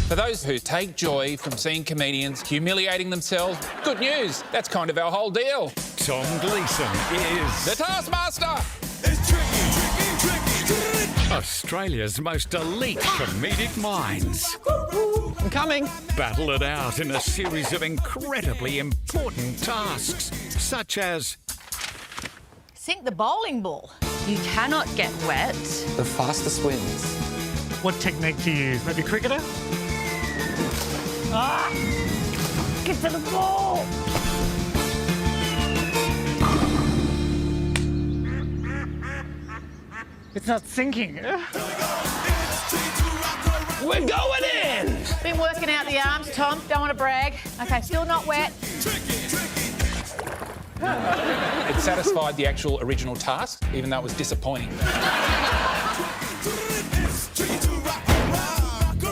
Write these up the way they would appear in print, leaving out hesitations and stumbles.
For those who take joy from seeing comedians humiliating themselves, good news, that's kind of our whole deal. Tom Gleeson is the Taskmaster. It's tricky. Australia's most elite comedic minds. I'm coming. Battle it out in a series of incredibly important tasks, such as sink the bowling ball. You cannot get wet. The fastest wins. What technique do you use? Maybe cricketer? Ah! Get to the ball! It's not sinking. We're going in! Been working out the arms, Tom. Don't want to brag. Okay, still not wet. It satisfied the actual original task, even though it was disappointing.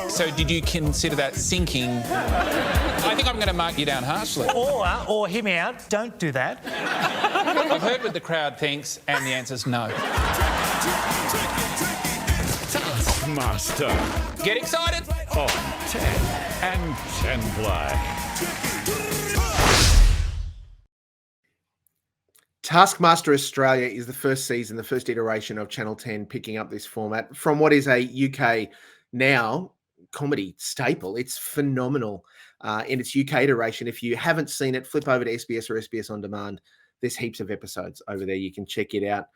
So did you consider that sinking? I think I'm going to mark you down harshly. Or hear me out, don't do that. I've heard what the crowd thinks, and the answer's no. Taskmaster. Get excited! On 10 and 10 Play. Taskmaster Australia is the first season, the first iteration of Channel 10 picking up this format from what is a UK now comedy staple. It's phenomenal in its UK iteration. If you haven't seen it, flip over to SBS or SBS On Demand. There's heaps of episodes over there. You can check it out.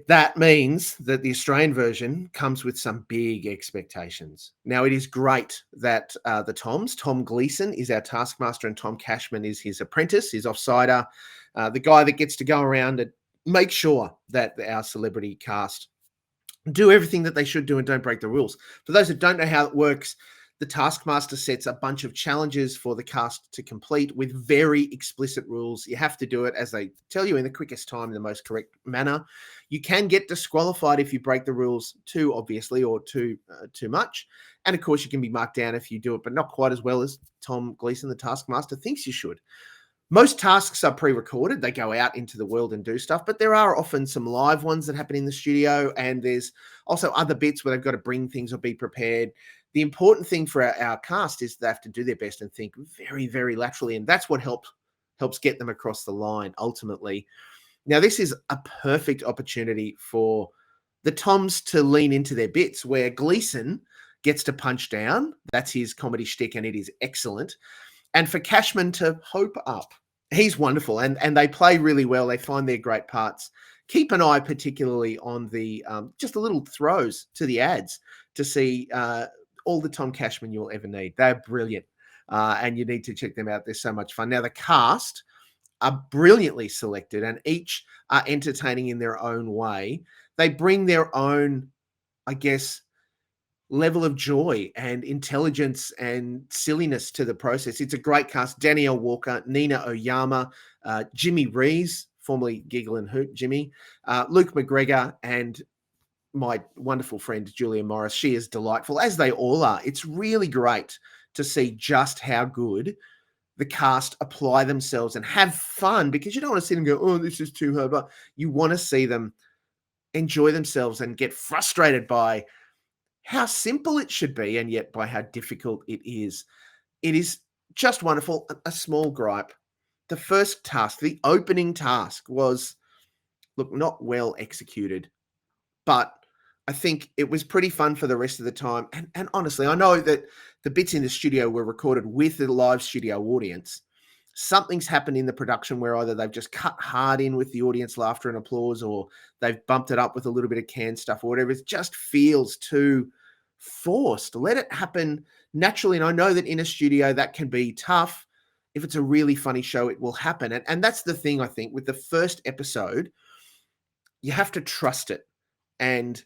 That means that the Australian version comes with some big expectations. Now, it is great that Tom Gleeson is our taskmaster and Tom Cashman is his apprentice, his offsider, the guy that gets to go around and make sure that our celebrity cast do everything that they should do and don't break the rules. For those that don't know how it works, the taskmaster sets a bunch of challenges for the cast to complete with very explicit rules. You have to do it, as they tell you, in the quickest time, in the most correct manner. You can get disqualified if you break the rules too obviously or too much. And of course, you can be marked down if you do it, but not quite as well as Tom Gleeson, the taskmaster, thinks you should. Most tasks are pre-recorded. They go out into the world and do stuff, but there are often some live ones that happen in the studio, and there's also other bits where they've got to bring things or be prepared. The important thing for our cast is they have to do their best and think very, very laterally, and that's what helps get them across the line ultimately. Now, this is a perfect opportunity for the Toms to lean into their bits, where Gleeson gets to punch down. That's his comedy shtick, and it is excellent. And for Cashman to hope up. He's wonderful, and they play really well. They find their great parts. Keep an eye particularly on the just the little throws to the ads to see all the Tom Cashman you'll ever need. They're brilliant, and you need to check them out. They're so much fun. Now, the cast are brilliantly selected, and each are entertaining in their own way. They bring their own, I guess, level of joy and intelligence and silliness to the process. It's a great cast. Danielle Walker, Nina Oyama, Jimmy Rees, formerly Giggle and Hoot Jimmy, Luke McGregor, and my wonderful friend Julia Morris. She is delightful, as they all are. It's really great to see just how good the cast apply themselves and have fun, because you don't want to see them go, oh, this is too hard, but you want to see them enjoy themselves and get frustrated by how simple it should be, and yet by how difficult it is. It is just wonderful. A small gripe. The first task, the opening task, was, look, not well executed, but I think it was pretty fun for the rest of the time. And honestly, I know that the bits in the studio were recorded with the live studio audience. Something's happened in the production where either they've just cut hard in with the audience laughter and applause, or they've bumped it up with a little bit of canned stuff or whatever. It just feels too forced. Let it happen naturally. And I know that in a studio that can be tough. If it's a really funny show, it will happen. And that's the thing, I think, with the first episode, you have to trust it. And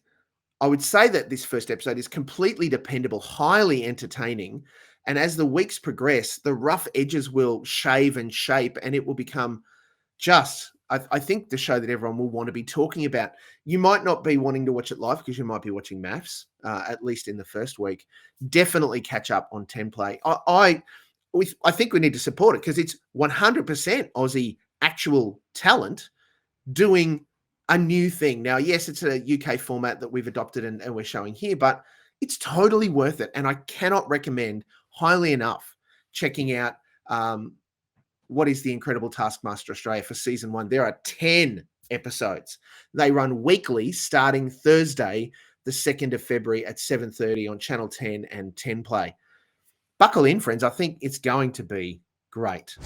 I would say that this first episode is completely dependable, highly entertaining. And as the weeks progress, the rough edges will shave and shape, and it will become just, I think, the show that everyone will want to be talking about. You might not be wanting to watch it live because you might be watching maths, at least in the first week. Definitely catch up on 10 Play. I think we need to support it because it's 100% Aussie actual talent doing a new thing. Now, yes, it's a UK format that we've adopted and we're showing here, but It's totally worth it. And I cannot recommend highly enough checking out what is the Incredible Taskmaster Australia for season 1. There are 10 episodes. They run weekly starting Thursday, the 2nd of February at 7:30 on Channel 10 and 10 Play. Buckle in, friends. I think it's going to be great.